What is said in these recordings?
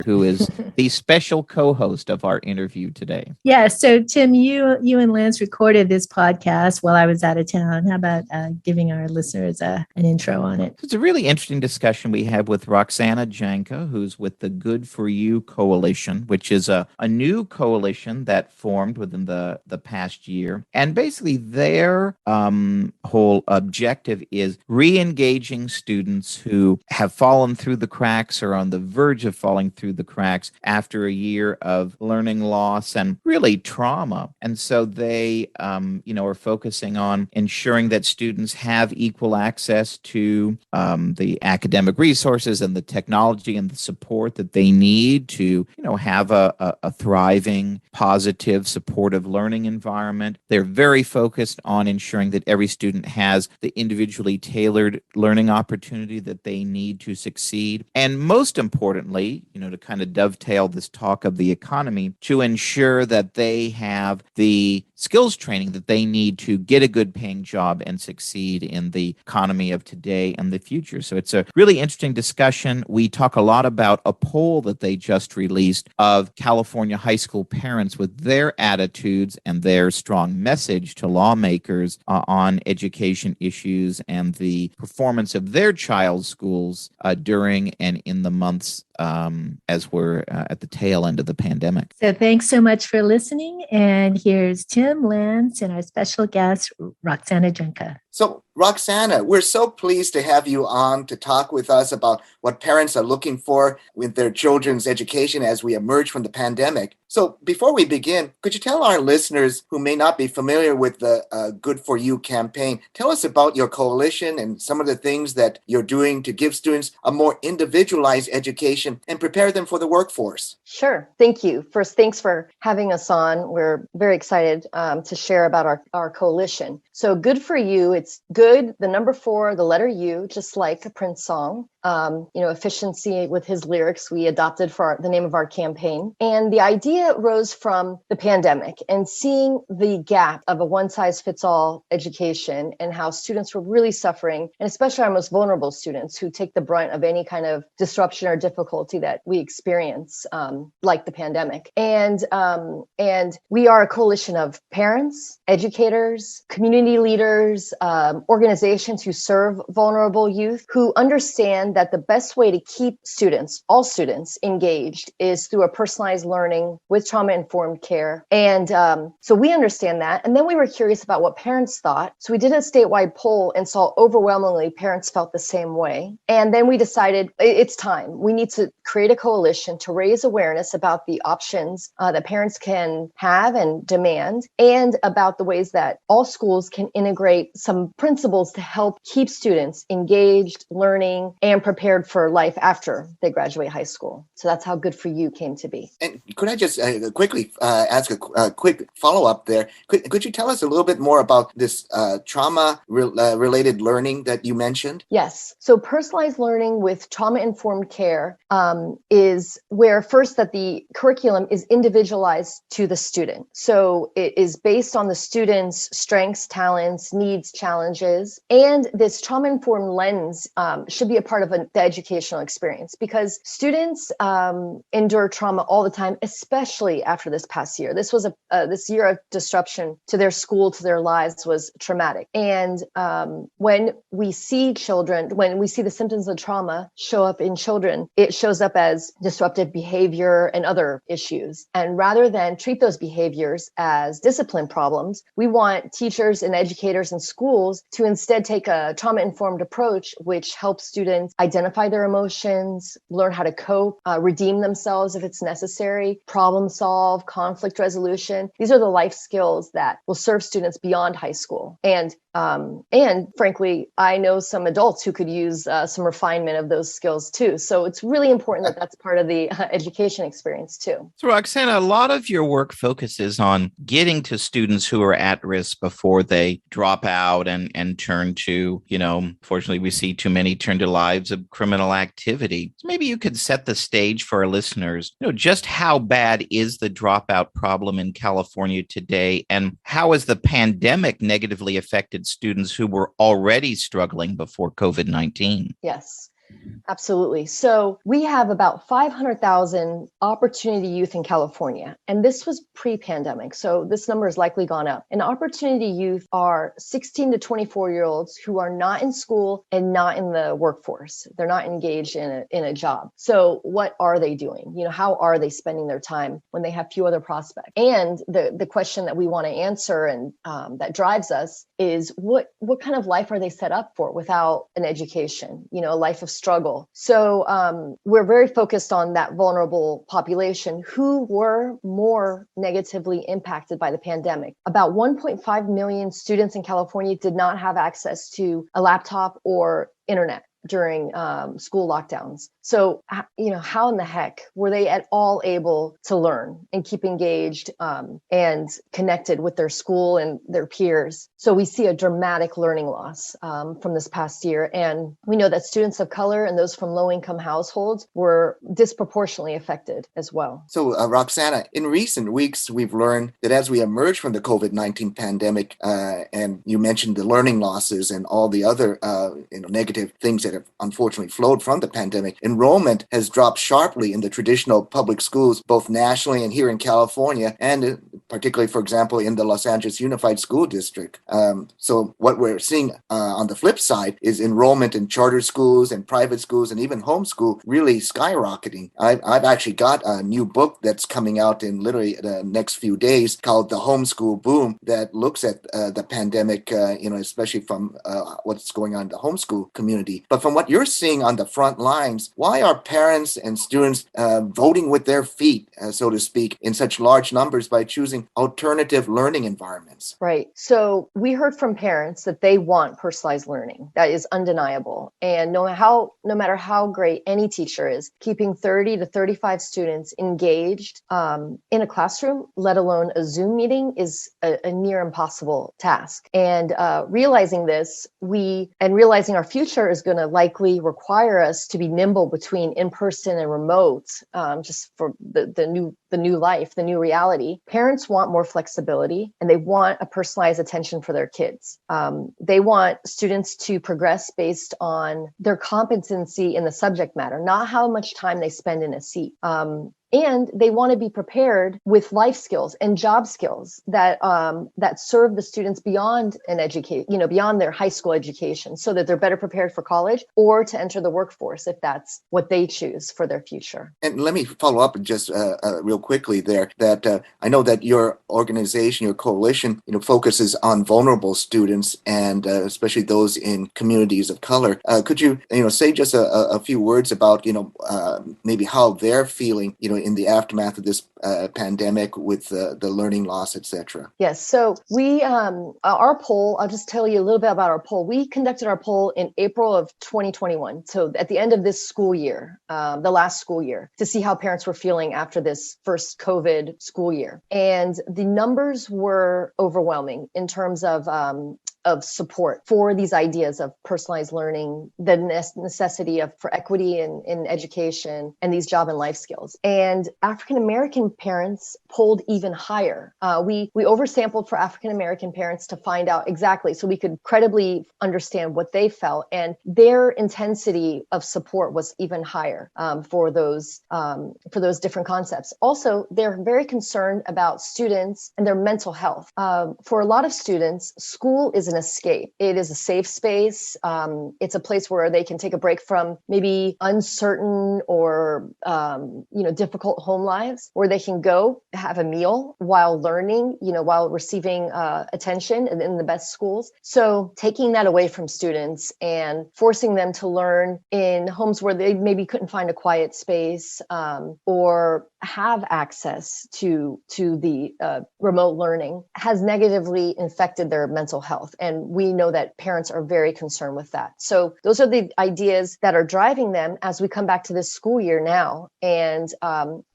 who is the special co-host of our interview today. Yeah. So, Tim, you and Lance recorded this podcast while I was out of town. How about giving our listeners an intro on it? It's a really interesting discussion we have with Roxana Janka, who's with the Good for You Coalition, which is a new coalition that formed within the past year. And basically their whole objective is re-engaging students who have fallen through the cracks or on the verge of falling through the cracks after a year of learning loss and really trauma. And so they, are focusing on ensuring that students have equal access to the academic resources and the technology and the support that they need to, have a thriving, positive, supportive learning environment. They're very focused on ensuring that every student has the individually tailored learning opportunity that they need to succeed. And most importantly, to kind of dovetail this talk of the economy, to ensure that they have the skills training that they need to get a good paying job and succeed in the economy of today and the future. So it's a really interesting discussion. We talk a lot about a poll that they just released of California high school parents with their attitudes and their strong message to lawmakers on education issues and the performance of their child's schools during and in the months as we're at the tail end of the pandemic. So thanks so much for listening. And here's Tim, Lance, and our special guest, Roxana Janka. So, Roxana, we're so pleased to have you on to talk with us about what parents are looking for with their children's education as we emerge from the pandemic. So, before we begin, could you tell our listeners who may not be familiar with the Good for You campaign, tell us about your coalition and some of the things that you're doing to give students a more individualized education and prepare them for the workforce? Sure. Thank you. First, thanks for having us on. We're very excited to share about our coalition. So Good for You, it's good, the number 4, the letter U, just like a Prince song. Efficiency with his lyrics we adopted for the name of our campaign. And the idea rose from the pandemic and seeing the gap of a one-size-fits-all education and how students were really suffering, and especially our most vulnerable students who take the brunt of any kind of disruption or difficulty that we experience, like the pandemic. And we are a coalition of parents, educators, community leaders, organizations who serve vulnerable youth, who understand that the best way to keep students, all students, engaged is through a personalized learning with trauma-informed care. And so we understand that. And then we were curious about what parents thought. So we did a statewide poll and saw overwhelmingly parents felt the same way. And then we decided it's time. We need to create a coalition to raise awareness about the options that parents can have and demand, and about the ways that all schools can integrate some principles to help keep students engaged, learning, and prepared for life after they graduate high school. So that's how Good for You came to be. And could I just quickly ask a quick follow-up there? Could you tell us a little bit more about this trauma-related learning that you mentioned? Yes. So personalized learning with trauma-informed care is where first that the curriculum is individualized to the student. So it is based on the student's strengths, talents, needs, challenges, and this trauma-informed lens should be a part of the educational experience, because students endure trauma all the time, especially after this past year. This was this year of disruption to their school, to their lives, was traumatic. And when we see the symptoms of trauma show up in children, it shows up as disruptive behavior and other issues. And rather than treat those behaviors as discipline problems, we want teachers and educators in schools to instead take a trauma-informed approach, which helps students identify their emotions, learn how to cope, redeem themselves if it's necessary, problem solve, conflict resolution. These are the life skills that will serve students beyond high school. And frankly, I know some adults who could use some refinement of those skills too. So it's really important that that's part of the education experience too. So Roxana, a lot of your work focuses on getting to students who are at risk before they drop out and turn to, unfortunately, we see too many turn to lives of criminal activity. So maybe you could set the stage for our listeners, just how bad is the dropout problem in California today, and how has the pandemic negatively affected students who were already struggling before COVID-19? Yes. Absolutely. So we have about 500,000 opportunity youth in California, and this was pre-pandemic. So this number has likely gone up. And opportunity youth are 16 to 24-year-olds who are not in school and not in the workforce. They're not engaged in a job. So what are they doing? How are they spending their time when they have few other prospects? And the question that we want to answer and that drives us is what kind of life are they set up for without an education, a life of struggle. So we're very focused on that vulnerable population who were more negatively impacted by the pandemic. About 1.5 million students in California did not have access to a laptop or internet during school lockdowns. So, how in the heck were they at all able to learn and keep engaged and connected with their school and their peers? So we see a dramatic learning loss from this past year. And we know that students of color and those from low-income households were disproportionately affected as well. So, Roxana, in recent weeks, we've learned that as we emerge from the COVID-19 pandemic, and you mentioned the learning losses and all the other negative things that have unfortunately flowed from the pandemic, enrollment has dropped sharply in the traditional public schools, both nationally and here in California, and particularly, for example, in the Los Angeles Unified School District. So what we're seeing on the flip side is enrollment in charter schools and private schools and even homeschool really skyrocketing. I've actually got a new book that's coming out in literally the next few days called The Homeschool Boom that looks at the pandemic, especially from what's going on in the homeschool community. But from what you're seeing on the front lines, why are parents and students voting with their feet, so to speak, in such large numbers by choosing alternative learning environments? Right. So we heard from parents that they want personalized learning. That is undeniable. And no matter how great any teacher is, keeping 30 to 35 students engaged in a classroom, let alone a Zoom meeting, is a near impossible task. And realizing this, realizing our future is going to likely require us to be nimble between in-person and remote, just for the new life, the new reality. Parents want more flexibility and they want a personalized attention for their kids. They want students to progress based on their competency in the subject matter, not how much time they spend in a seat. And they want to be prepared with life skills and job skills that serve the students beyond beyond their high school education, so that they're better prepared for college or to enter the workforce if that's what they choose for their future. And let me follow up just real quickly there. That I know that your organization, your coalition, focuses on vulnerable students and especially those in communities of color. Could you, say just a few words about, maybe how they're feeling, in the aftermath of this pandemic with the learning loss, etc.? Yes. So we, our poll, I'll just tell you a little bit about our poll. We conducted our poll in April of 2021. So at the end of this school year, the last school year, to see how parents were feeling after this first COVID school year. And the numbers were overwhelming in terms of support for these ideas of personalized learning, the necessity for equity in education, and these job and life skills. And African-American parents polled even higher. We oversampled for African-American parents to find out exactly, so we could credibly understand what they felt, and their intensity of support was even higher for those different concepts. Also, they're very concerned about students and their mental health. For a lot of students, school is an escape. It is a safe space. It's a place where they can take a break from maybe uncertain or difficult home lives, where they can go have a meal while learning, while receiving attention in the best schools. So taking that away from students and forcing them to learn in homes where they maybe couldn't find a quiet space or have access to the remote learning has negatively infected their mental health. And we know that parents are very concerned with that. So those are the ideas that are driving them as we come back to this school year now. And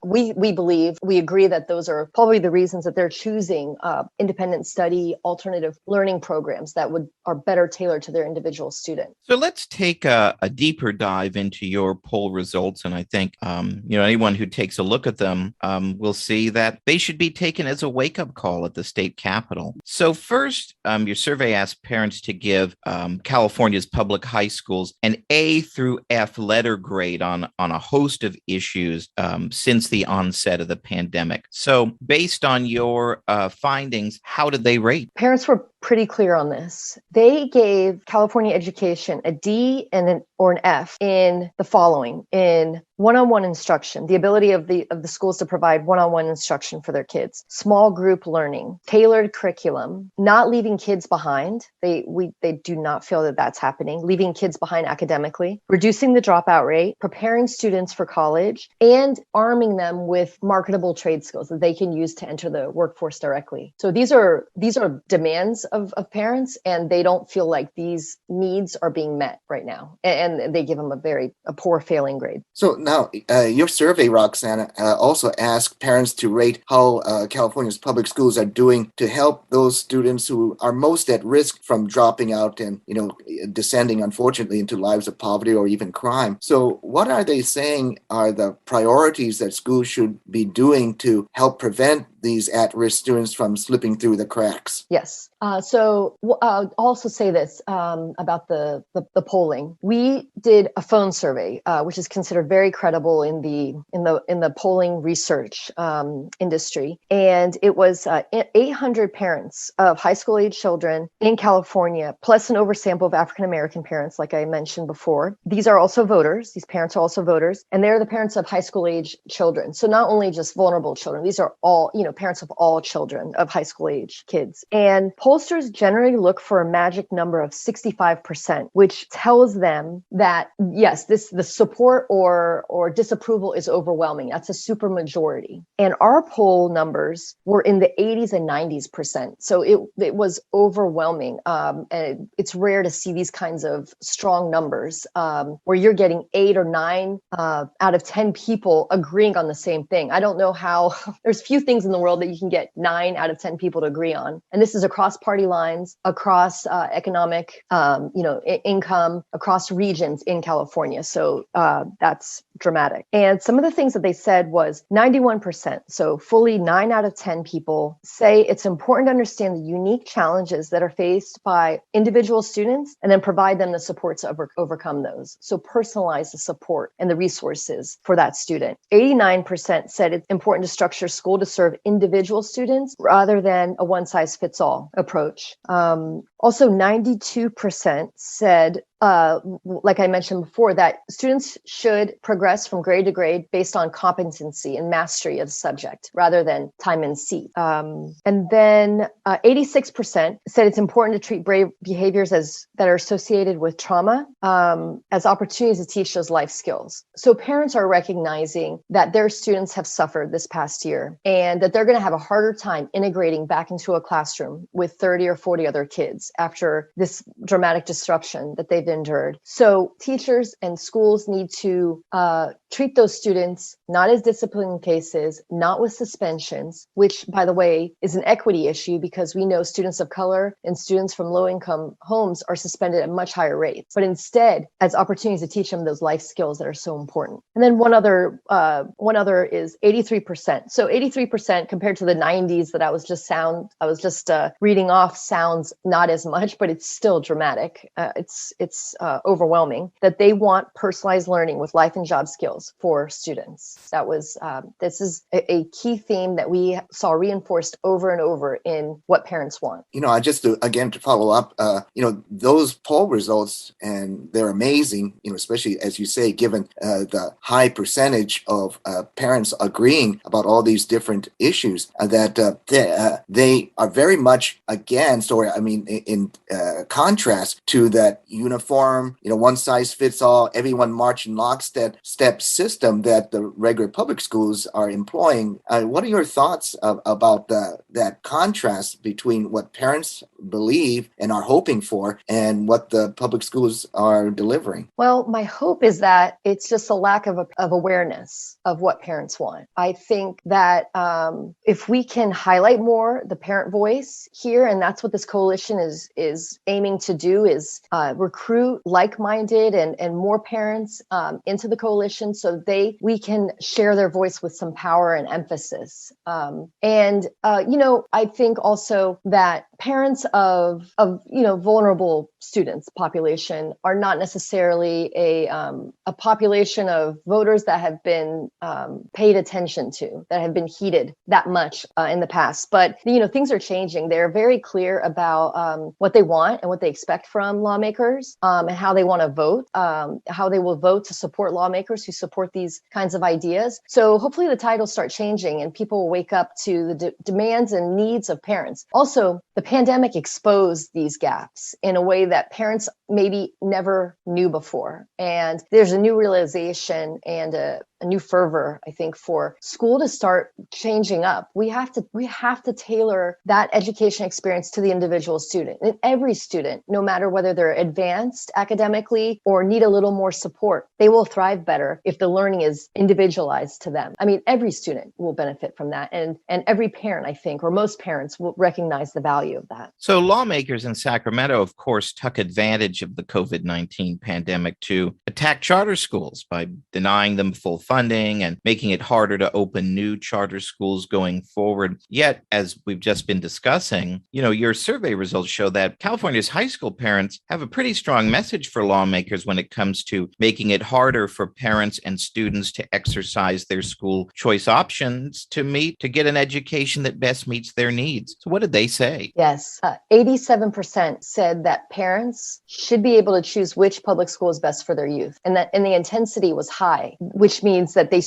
we agree that those are probably the reasons that they're choosing independent study, alternative learning programs that are better tailored to their individual student. So let's take a deeper dive into your poll results. And I think, anyone who takes a look at them will see that they should be taken as a wake-up call at the state capitol. So first, your survey asked parents to give California's public high schools an A through F letter grade on a host of issues since the onset of the pandemic. So based on your findings, how did they rate? Parents were pretty clear on this. They gave California education a D or an F in the following: in one-on-one instruction, the ability of the schools to provide one-on-one instruction for their kids, small group learning, tailored curriculum, not leaving kids behind. They do not feel that that's happening. Leaving kids behind academically, reducing the dropout rate, preparing students for college, and arming them with marketable trade skills that they can use to enter the workforce directly. So these are demands of parents, and they don't feel like these needs are being met right now. And they give them a poor failing grade. So now, your survey, Roxana, also asked parents to rate how California's public schools are doing to help those students who are most at risk from dropping out and, descending, unfortunately, into lives of poverty or even crime. So what are they saying are the priorities that schools should be doing to help prevent these at-risk students from slipping through the cracks? Yes. So I'll also say this about the polling. We did a phone survey, which is considered very credible in the polling research industry, and it was 800 parents of high school age children in California, plus an oversample of African American parents, like I mentioned before. These are also voters. These parents are also voters, and they're the parents of high school age children. So not only just vulnerable children; these are all parents of all children, of high school age kids. And pollsters generally look for a magic number of 65%, which tells them that, yes, the support or disapproval is overwhelming. That's a super majority. And our poll numbers were in the 80s and 90s%. So it was overwhelming. And it's rare to see these kinds of strong numbers where you're getting 8 or 9 out of 10 people agreeing on the same thing. I don't know how. There's few things in the world that you can get 9 out of 10 people to agree on. And this is across party lines, across economic, income, across regions in California. So that's dramatic. And some of the things that they said was 91%. So fully 9 out of 10 people say it's important to understand the unique challenges that are faced by individual students and then provide them the support to overcome those. So personalize the support and the resources for that student. 89% said it's important to structure school to serve individual students rather than a one-size-fits-all approach. Also, 92% said, like I mentioned before, that students should progress from grade to grade based on competency and mastery of the subject rather than time and seat. And then 86% said it's important to treat brave behaviors that are associated with trauma as opportunities to teach those life skills. So parents are recognizing that their students have suffered this past year and that they're going to have a harder time integrating back into a classroom with 30 or 40 other kids after this dramatic disruption that they've endured. So teachers and schools need to treat those students not as discipline cases, not with suspensions, which, by the way, is an equity issue because we know students of color and students from low-income homes are suspended at much higher rates, but instead as opportunities to teach them those life skills that are so important. And then one other is 83%. So 83% compared to the 90s that I was just reading off sounds not as much, but it's still dramatic. It's overwhelming that they want personalized learning with life and job skills for students. That was this is a key theme that we saw reinforced over and over in what parents want. I just to follow up, those poll results, and they're amazing, especially as you say, given the high percentage of parents agreeing about all these different issues, that they are very much against, or in contrast to that uniform, one size fits all, everyone march in lockstep system that the regular public schools are employing. What are your thoughts about that contrast between what parents believe and are hoping for and what the public schools are delivering? Well, my hope is that it's just a lack of awareness of what parents want. I think that if we can highlight more the parent voice here, and that's what this coalition is aiming to do is recruit like-minded and more parents into the coalition so we can share their voice with some power and emphasis. I think also that parents of vulnerable students population are not necessarily a population of voters that have been paid attention to, that have been heeded that much in the past. But things are changing. They're very clear about what they want and what they expect from lawmakers, and how they want to vote, how they will vote to support lawmakers who support these kinds of ideas. So hopefully the tide will start changing and people will wake up to the demands and needs of parents. Also, the pandemic exposed these gaps in a way that parents maybe never knew before. And there's a new realization and a new fervor, I think, for school to start changing up. We have to tailor that education experience to the individual student. And every student, no matter whether they're advanced academically or need a little more support, they will thrive better if the learning is individualized to them. I mean, every student will benefit from that. And every parent, I think, or most parents will recognize the value of that. So lawmakers in Sacramento, of course, took advantage of the COVID-19 pandemic to attack charter schools by denying them full funding and making it harder to open new charter schools going forward. Yet, as we've just been discussing, your survey results show that California's high school parents have a pretty strong message for lawmakers when it comes to making it harder for parents and students to exercise their school choice options to get an education that best meets their needs. So what did they say? Yes, 87% said that parents should be able to choose which public school is best for their youth, and the intensity was high, which means that they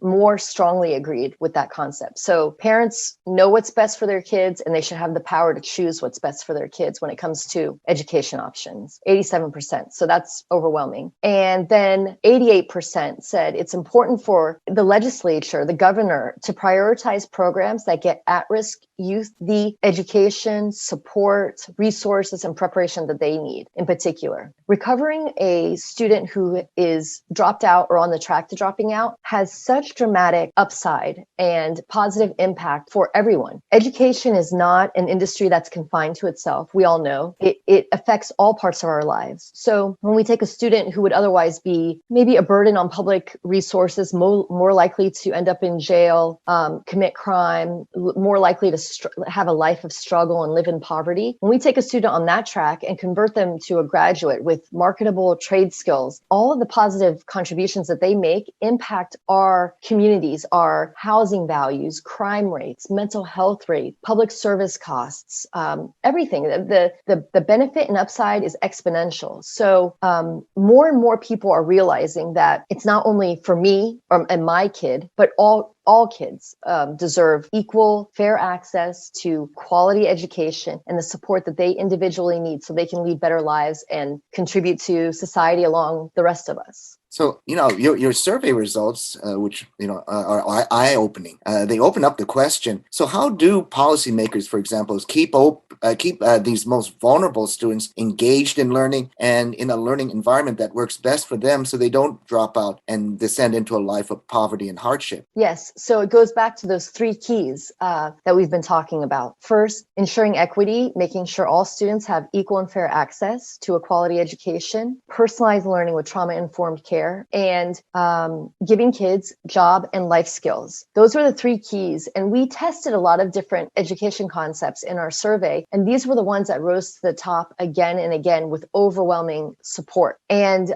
more strongly agreed with that concept. So parents know what's best for their kids, and they should have the power to choose what's best for their kids when it comes to education options. 87%. So that's overwhelming. And then 88% said it's important for the legislature, the governor, to prioritize programs that get at-risk youth the education, support, resources, and preparation that they need. In particular, recovering a student who is dropped out or on the track to dropping out has such dramatic upside and positive impact for everyone. Education is not an industry that's confined to itself. We all know it affects all parts of our lives. So when we take a student who would otherwise be maybe a burden on public resources, more likely to end up in jail, commit crime, more likely to have a life of struggle and live in poverty. When we take a student on that track and convert them to a graduate with marketable trade skills, all of the positive contributions that they make impact our communities, our housing values, crime rates, mental health rate, public service costs, everything. The benefit and upside is exponential. So more and more people are realizing that it's not only for me and my kid, but all kids deserve equal, fair access to quality education and the support that they individually need so they can lead better lives and contribute to society along the rest of us. So, your survey results, which, are eye-opening, they open up the question. So how do policymakers, for example, keep these most vulnerable students engaged in learning and in a learning environment that works best for them so they don't drop out and descend into a life of poverty and hardship? Yes. So it goes back to those three keys that we've been talking about. First, ensuring equity, making sure all students have equal and fair access to a quality education, personalized learning with trauma-informed care, and giving kids job and life skills. Those were the three keys. And we tested a lot of different education concepts in our survey. And these were the ones that rose to the top again and again with overwhelming support. And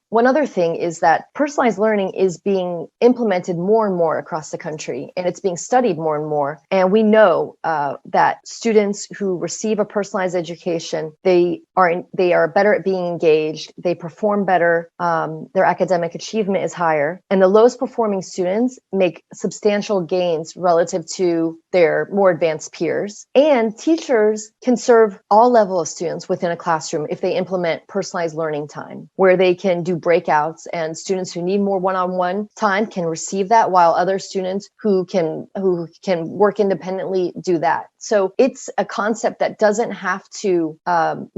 one other thing is that personalized learning is being implemented more and more across the country, and it's being studied more and more. And we know that students who receive a personalized education, they are better at being engaged, they perform better, their academic achievement is higher, and the lowest performing students make substantial gains relative to their more advanced peers. And teachers can serve all level of students within a classroom if they implement personalized learning time, where they can do breakouts, and students who need more one-on-one time can receive that, while other students who can work independently do that. So it's a concept that doesn't have to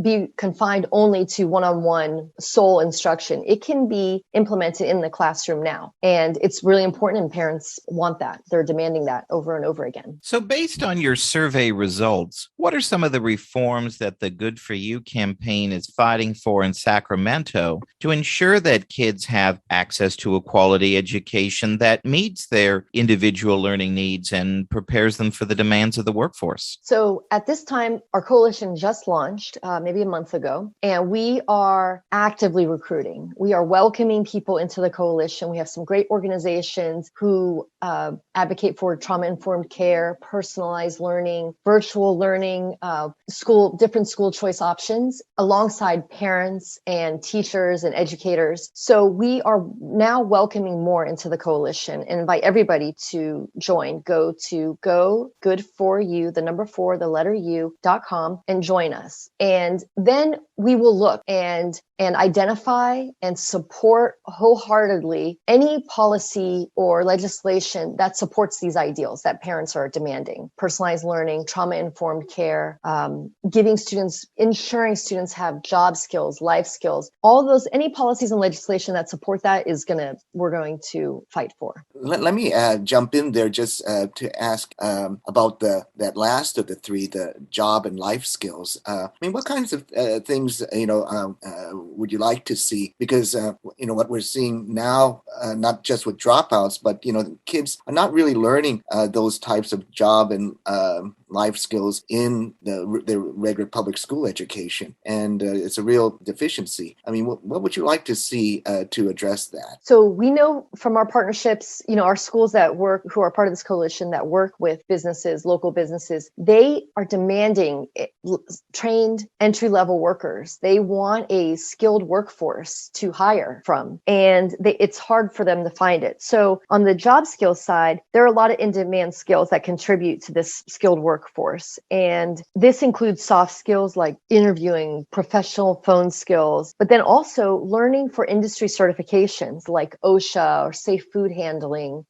be confined only to one-on-one sole instruction. It can be implemented in the classroom now. And it's really important, and parents want that. They're demanding that over and over again. So, based on your survey results, what are some of the reforms that the Good for You campaign is fighting for in Sacramento to ensure that kids have access to a quality education that meets their individual learning needs and prepares them for the demands of the workforce? So at this time, our coalition just launched maybe a month ago, and we are actively recruiting. We are welcoming people into the coalition. We have some great organizations who advocate for trauma-informed care, personalized learning, virtual learning, different school choice options, alongside parents and teachers and educators. So we are now welcoming more into the coalition and invite everybody to join. Go to goodforyou, the number 4, the letter U.com, and join us. And then we will look and identify and support wholeheartedly any policy or legislation that supports these ideals that parents are demanding. Personalized learning, trauma-informed care, ensuring students have job skills, life skills, all those, any policies and legislation that support that we're going to fight for. Let me jump in there just to ask about that last of the three, the job and life skills. What kinds of things, would you like to see? Because, what we're seeing now, not just with dropouts, but, kids are not really learning those types of job and life skills in the regular public school education. And it's a real deficiency. What would you like to see to address that? So we know from our partnerships, our schools who are part of this coalition that work with businesses, local businesses, they are demanding trained entry-level workers. They want a skilled workforce to hire from, and it's hard for them to find it. So on the job skills side, there are a lot of in-demand skills that contribute to this skilled workforce. And this includes soft skills like interviewing, professional phone skills, but then also learning for industry certifications like OSHA or safe food handling,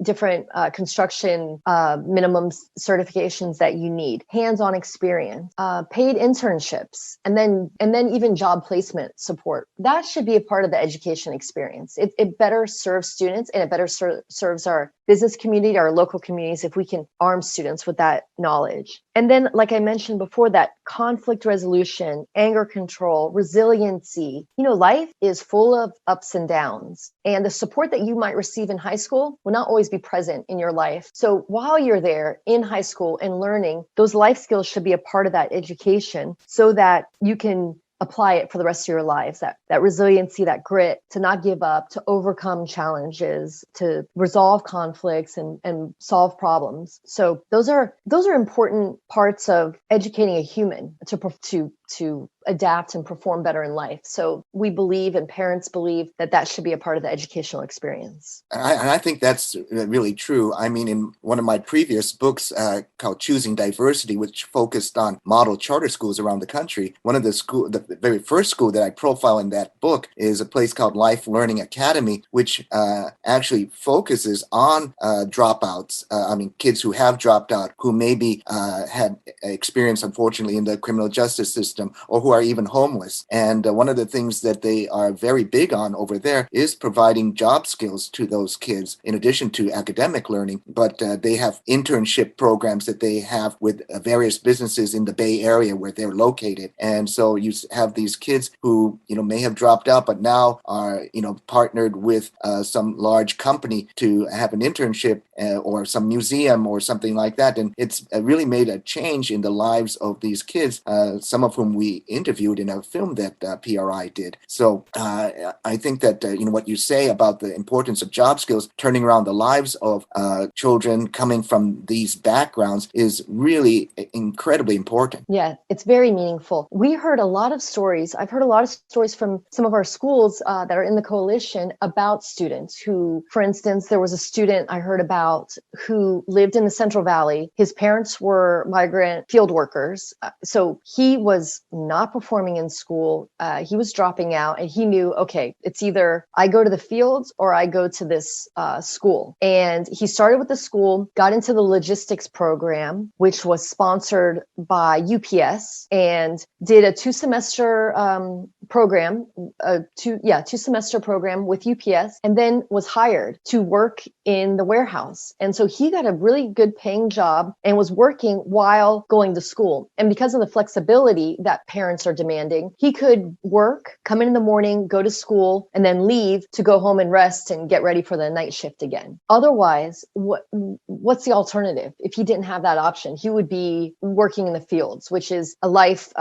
different construction minimum certifications that you need, hands-on experience, paid internships, and then even job placement support. That should be a part of the education experience. It better serves students, and it better serves our business community, our local communities, if we can arm students with that knowledge. And then, like I mentioned before, that conflict resolution, anger control, resiliency. Life is full of ups and downs, and the support that you might receive in high school will not always be present in your life. So while you're there in high school and learning, those life skills should be a part of that education so that you can apply it for the rest of your lives, that resiliency, that grit, to not give up, to overcome challenges, to resolve conflicts and solve problems. So those are important parts of educating a human to adapt and perform better in life. So we believe, and parents believe, that should be a part of the educational experience. And I think that's really true. In one of my previous books called Choosing Diversity, which focused on model charter schools around the country, one of the very first school that I profile in that book is a place called Life Learning Academy, which actually focuses on dropouts. Kids who have dropped out, who maybe had experience, unfortunately, in the criminal justice system, or who are even homeless. And one of the things that they are very big on over there is providing job skills to those kids, in addition to academic learning. But they have internship programs that they have with various businesses in the Bay Area where they're located. And so you have these kids who, may have dropped out, but now are, partnered with some large company to have an internship or some museum or something like that. And it's really made a change in the lives of these kids, some of whom we interviewed in a film that PRI did. So I think that, what you say about the importance of job skills, turning around the lives of children coming from these backgrounds is really incredibly important. Yeah, it's very meaningful. We heard a lot of stories. I've heard a lot of stories from some of our schools that are in the coalition about students who, for instance, there was a student I heard about who lived in the Central Valley. His parents were migrant field workers. So he was was not performing in school. He was dropping out, and he knew, okay, it's either I go to the fields or I go to this school. And he started with the school, got into the logistics program, which was sponsored by UPS, and did a two-semester program, two-semester program with UPS, and then was hired to work in the warehouse. And so he got a really good paying job and was working while going to school. And because of the flexibility that parents are demanding, he could work, come in the morning, go to school, and then leave to go home and rest and get ready for the night shift again. Otherwise, what's the alternative? If he didn't have that option, he would be working in the fields, which is a life,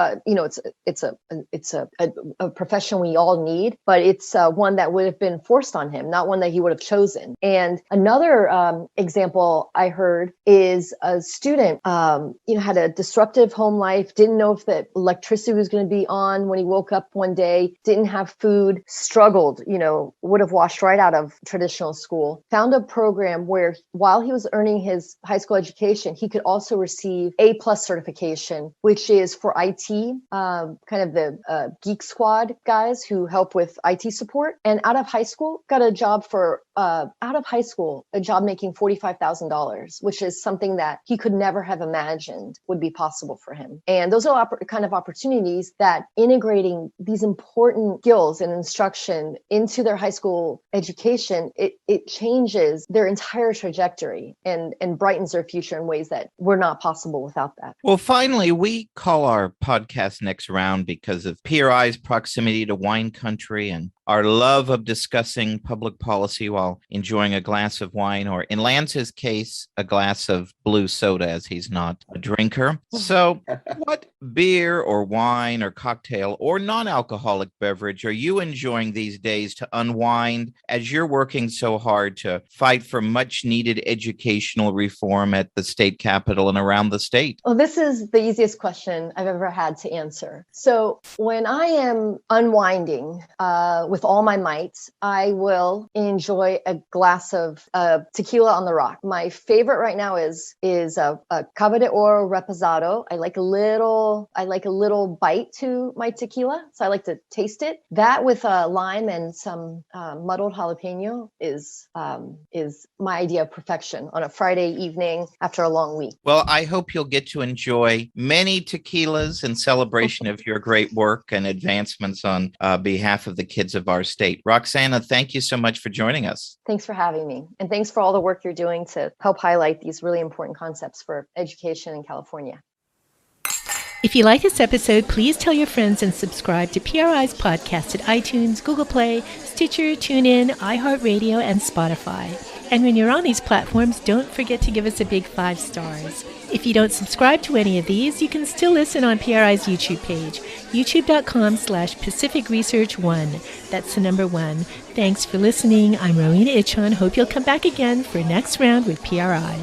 it's a profession we all need, but it's one that would have been forced on him, not one that he would have chosen. And another example I heard is a student, had a disruptive home life, didn't know if the electricity was going to be on when he woke up one day, didn't have food, struggled, would have washed right out of traditional school, found a program where while he was earning his high school education, he could also receive A+ certification, which is for IT, kind of the Geek Squad guys who help with IT support. And out of high school, got a job making $45,000, which is something that he could never have imagined would be possible for him. And those are kind of opportunities that integrating these important skills and instruction into their high school education, it changes their entire trajectory and brightens their future in ways that were not possible without that. Well, finally, we call our podcast Next Round because of PRI's proximity to wine country and our love of discussing public policy while enjoying a glass of wine, or in Lance's case, a glass of blue soda, as he's not a drinker. So what beer or wine or cocktail or non-alcoholic beverage are you enjoying these days to unwind as you're working so hard to fight for much needed educational reform at the state capitol and around the state? Well, this is the easiest question I've ever had to answer. So when I am unwinding with all my might, I will enjoy a glass of tequila on the rock. My favorite right now is a Cava de Oro Reposado. I like a little bite to my tequila, so I like to taste it. That with lime and some muddled jalapeno is my idea of perfection on a Friday evening after a long week. Well, I hope you'll get to enjoy many tequilas in celebration of your great work and advancements on behalf of the kids of our state. Roxana, thank you so much for joining us. Thanks for having me. And thanks for all the work you're doing to help highlight these really important concepts for education in California. If you like this episode, please tell your friends and subscribe to PRI's podcast at iTunes, Google Play, Stitcher, TuneIn, iHeartRadio, and Spotify. And when you're on these platforms, don't forget to give us a big 5 stars. If you don't subscribe to any of these, you can still listen on PRI's YouTube page, youtube.com/Pacific Research 1. That's the number 1. Thanks for listening. I'm Rowena Ichon. Hope you'll come back again for Next Round with PRI.